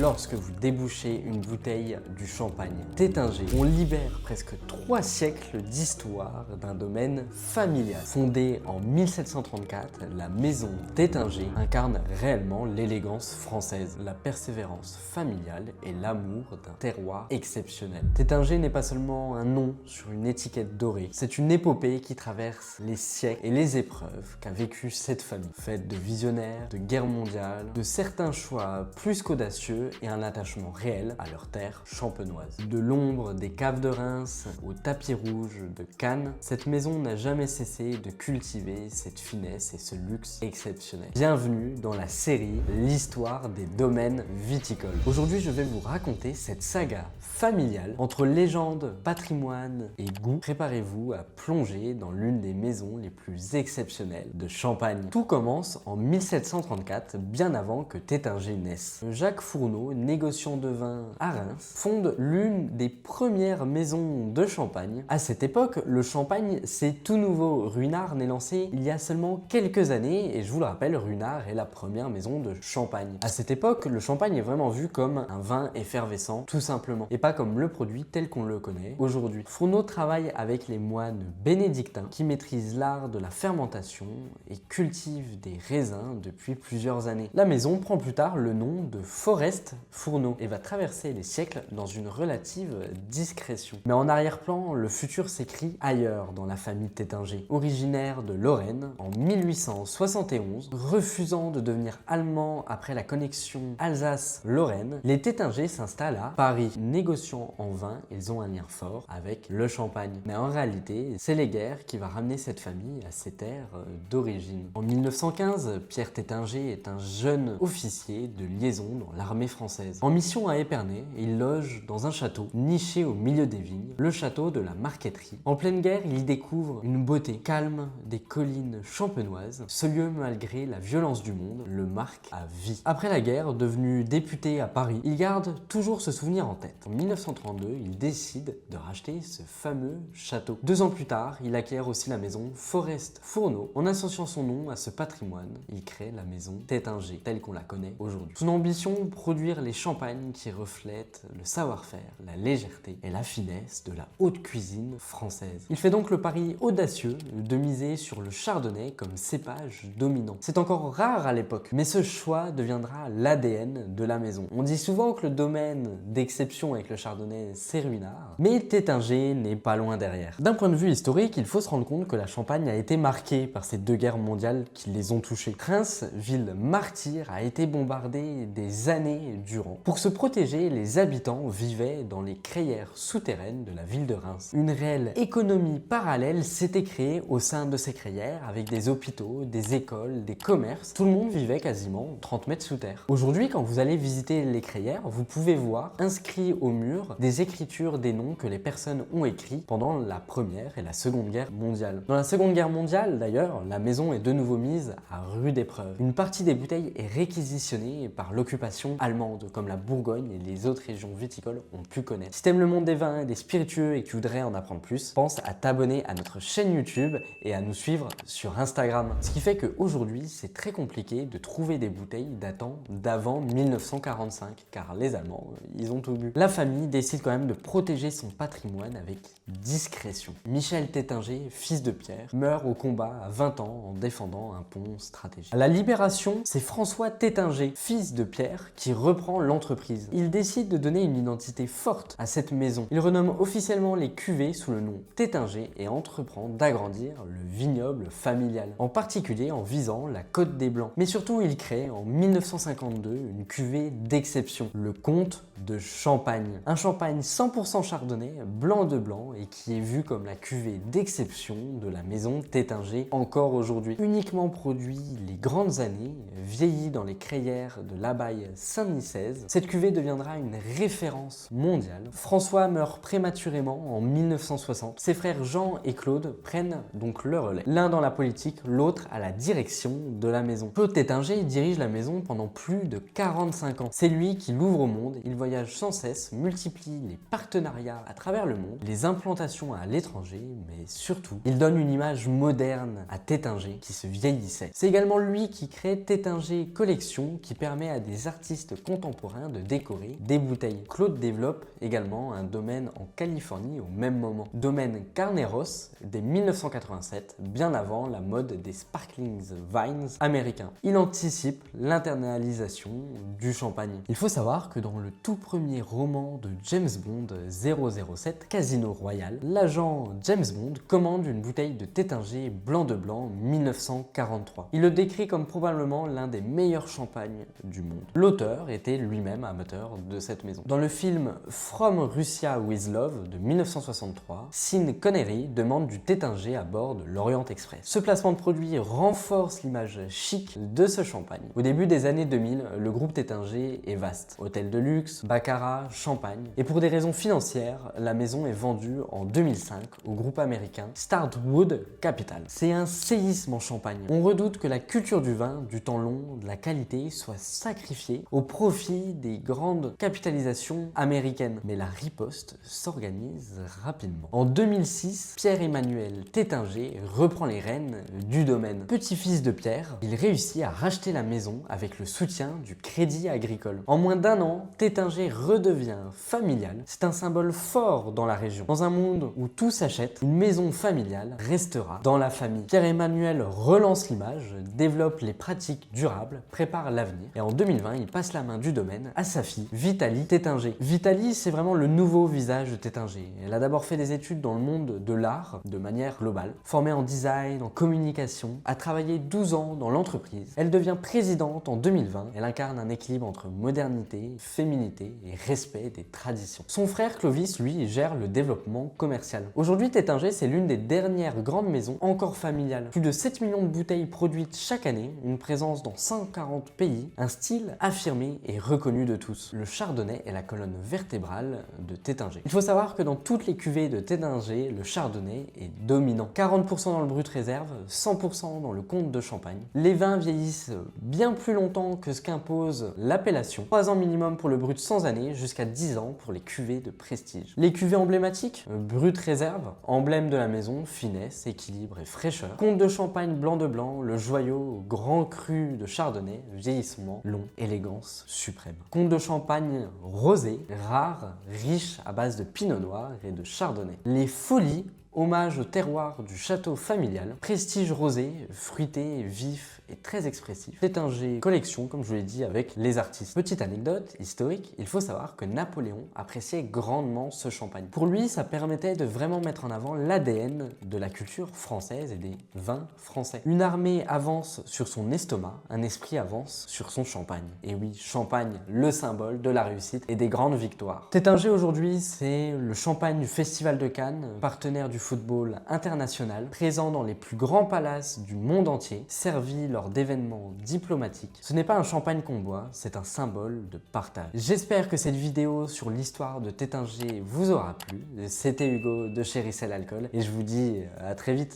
lorsque vous débouchez une bouteille du champagne Taittinger. On libère presque 3 siècles d'histoire d'un domaine familial. Fondée en 1734, la maison Taittinger incarne réellement l'élégance française, la persévérance familiale et l'amour d'un terroir exceptionnel. Taittinger n'est pas seulement un nom sur une étiquette dorée, c'est une épopée qui traverse les siècles et les épreuves qu'a vécu cette famille, faite de visionnaires, de guerres mondiales, de certains choix plus qu'audacieux et un attachement réel à leur terre champenoise. De l'ombre des caves de Reims au tapis rouge de Cannes, cette maison n'a jamais cessé de cultiver cette finesse et ce luxe exceptionnel. Bienvenue dans la série L'histoire des domaines viticoles. Aujourd'hui, je vais vous raconter cette saga familiale entre légende, patrimoine et goût. Préparez-vous à plonger dans l'une des maisons les plus exceptionnelles de Champagne. Tout commence en 1734, bien avant que Taittinger naisse. Jacques Fourneau, négociant de vin à Reims, fonde l'une des premières maisons de Champagne. À cette époque, le champagne, c'est tout nouveau. Ruinart n'est lancé il y a seulement quelques années et je vous le rappelle, Ruinart est la première maison de champagne. À cette époque, le champagne est vraiment vu comme un vin effervescent, tout simplement, et pas comme le produit tel qu'on le connaît aujourd'hui. Fourneau travaille avec les moines bénédictins qui maîtrisent l'art de la fermentation et cultivent des raisins depuis plusieurs années. La maison prend plus tard le nom de Forest Fourneau et va traverser les siècles dans une relative discrétion. Mais en arrière-plan, le futur s'écrit ailleurs dans la famille Taittinger. Originaire de Lorraine, en 1871, refusant de devenir allemand après la connexion Alsace-Lorraine, les Taittinger s'installent à Paris. Négociant en vin, ils ont un lien fort avec le champagne. Mais en réalité, c'est les guerres qui va ramener cette famille à ses terres d'origine. En 1915, Pierre Taittinger est un jeune officier de liaison dans l'armée française. En mission à Épernay, il loge dans un château niché au milieu des vignes, le château de la Marqueterie. En pleine guerre, il y découvre une beauté calme des collines champenoises. Ce lieu, malgré la violence du monde, le marque à vie. Après la guerre, devenu député à Paris, il garde toujours ce souvenir en tête. En 1932, il décide de racheter ce fameux château. 2 ans plus tard, il acquiert aussi la maison Forest Fourneau. En associant son nom à ce patrimoine, il crée la maison Taittinger, telle qu'on la connaît aujourd'hui. Son ambition, produire les champagnes qui reflètent le savoir-faire, la légèreté et la finesse de la haute cuisine française. Il fait donc le pari audacieux de miser sur le chardonnay comme cépage dominant. C'est encore rare à l'époque, mais ce choix deviendra l'ADN de la maison. On dit souvent que le domaine d'exception avec le chardonnay, c'est Ruinart, mais Taittinger n'est pas loin derrière. D'un point de vue historique, il faut se rendre compte que la Champagne a été marquée par ces 2 guerres mondiales qui les ont touchés. Reims, ville martyre, a été bombardée des années durant. Pour se protéger, les habitants vivaient dans les crayères souterraines de la ville de Reims. Une réelle économie parallèle s'était créée au sein de ces crayères avec des hôpitaux, des écoles, des commerces. Tout le monde vivait quasiment 30 mètres sous terre. Aujourd'hui, quand vous allez visiter les crayères, vous pouvez voir inscrits au mur des écritures des noms que les personnes ont écrits pendant la Première et la Seconde Guerre mondiale. Dans la Seconde Guerre mondiale, d'ailleurs, la maison est de nouveau mise à rude épreuve. Une partie des bouteilles est réquisitionnée par l'occupation allemande, comme la Bourgogne et les autres régions viticoles ont pu connaître. Si t'aimes le monde des vins et des spiritueux et que tu voudrais en apprendre plus, pense à t'abonner à notre chaîne YouTube et à nous suivre sur Instagram. Ce qui fait qu'aujourd'hui, c'est très compliqué de trouver des bouteilles datant d'avant 1945, car les Allemands, ils ont tout bu. La famille décide quand même de protéger son patrimoine avec discrétion. Michel Taittinger, fils de Pierre, meurt au combat à 20 ans en défendant un pont stratégique. À la Libération, c'est François Taittinger, fils de Pierre, qui reprend l'entreprise. Il décide de donner une identité forte à cette maison. Il renomme officiellement les cuvées sous le nom Taittinger et entreprend d'agrandir le vignoble familial, en particulier en visant la Côte des Blancs. Mais surtout, il crée en 1952 une cuvée d'exception, le Comte de Champagne. Un champagne 100% chardonnay, blanc de blanc et qui est vu comme la cuvée d'exception de la maison Taittinger encore aujourd'hui. Uniquement produit les grandes années, vieilli dans les crayères de l'abbaye Saint-Nicèze, cette cuvée deviendra une référence mondiale. François meurt prématurément en 1960. Ses frères Jean et Claude prennent donc le relais. L'un dans la politique, l'autre à la direction de la maison. Claude Taittinger dirige la maison pendant plus de 45 ans. C'est lui qui l'ouvre au monde. Il voyage voyage sans cesse, multiplie les partenariats à travers le monde, les implantations à l'étranger, mais surtout, il donne une image moderne à Taittinger qui se vieillissait. C'est également lui qui crée Taittinger Collection qui permet à des artistes contemporains de décorer des bouteilles. Claude développe également un domaine en Californie au même moment. Domaine Carneros dès 1987, bien avant la mode des sparkling wines américains. Il anticipe l'internalisation du champagne. Il faut savoir que dans le tout premier roman de James Bond 007, Casino Royale, l'agent James Bond commande une bouteille de Taittinger Blanc de Blanc 1943. Il le décrit comme probablement l'un des meilleurs champagnes du monde. L'auteur était lui-même amateur de cette maison. Dans le film From Russia with Love de 1963, Sean Connery demande du Taittinger à bord de l'Orient Express. Ce placement de produit renforce l'image chic de ce champagne. Au début des années 2000, le groupe Taittinger est vaste. Hôtel de luxe, baccarat, champagne. Et pour des raisons financières, la maison est vendue en 2005 au groupe américain Starwood Capital. C'est un séisme en Champagne. On redoute que la culture du vin, du temps long, de la qualité soit sacrifiée au profit des grandes capitalisations américaines. Mais la riposte s'organise rapidement. En 2006, Pierre-Emmanuel Taittinger reprend les rênes du domaine. Petit-fils de Pierre, il réussit à racheter la maison avec le soutien du Crédit Agricole. En moins d'un an, Taittinger redevient familial. C'est un symbole fort dans la région. Dans un monde où tout s'achète, une maison familiale restera dans la famille. Pierre-Emmanuel relance l'image, développe les pratiques durables, prépare l'avenir. Et en 2020, il passe la main du domaine à sa fille, Vitalie Taittinger. Vitalie, c'est vraiment le nouveau visage de Taittinger. Elle a d'abord fait des études dans le monde de l'art de manière globale. Formée en design, en communication, a travaillé 12 ans dans l'entreprise. Elle devient présidente en 2020. Elle incarne un équilibre entre modernité, féminité et respect des traditions. Son frère Clovis, lui, gère le développement commercial. Aujourd'hui, Taittinger, c'est l'une des dernières grandes maisons encore familiales. Plus de 7 millions de bouteilles produites chaque année, une présence dans 140 pays, un style affirmé et reconnu de tous. Le chardonnay est la colonne vertébrale de Taittinger. Il faut savoir que dans toutes les cuvées de Taittinger, le chardonnay est dominant. 40% dans le brut réserve, 100% dans le comte de Champagne. Les vins vieillissent bien plus longtemps que ce qu'impose l'appellation. 3 ans minimum pour le brut sans année, jusqu'à 10 ans pour les cuvées de prestige. Les cuvées emblématiques, brut réserve, emblème de la maison, finesse, équilibre et fraîcheur. Comte de Champagne blanc de blanc, le joyau grand cru de chardonnay, vieillissement long, élégance suprême. Comte de Champagne rosé, rare, riche à base de pinot noir et de chardonnay. Les folies, hommage au terroir du château familial, prestige rosé, fruité, vif et très expressif. Taittinger Collection, comme je vous l'ai dit, avec les artistes. Petite anecdote historique, il faut savoir que Napoléon appréciait grandement ce champagne. Pour lui, ça permettait de vraiment mettre en avant l'ADN de la culture française et des vins français. Une armée avance sur son estomac, un esprit avance sur son champagne. Et oui, champagne, le symbole de la réussite et des grandes victoires. Taittinger aujourd'hui, c'est le champagne du Festival de Cannes, partenaire du football international, présent dans les plus grands palaces du monde entier, servi lors d'événements diplomatiques. Ce n'est pas un champagne qu'on boit, c'est un symbole de partage. J'espère que cette vidéo sur l'histoire de Taittinger vous aura plu. C'était Hugo de Chérissel Alcool et je vous dis à très vite.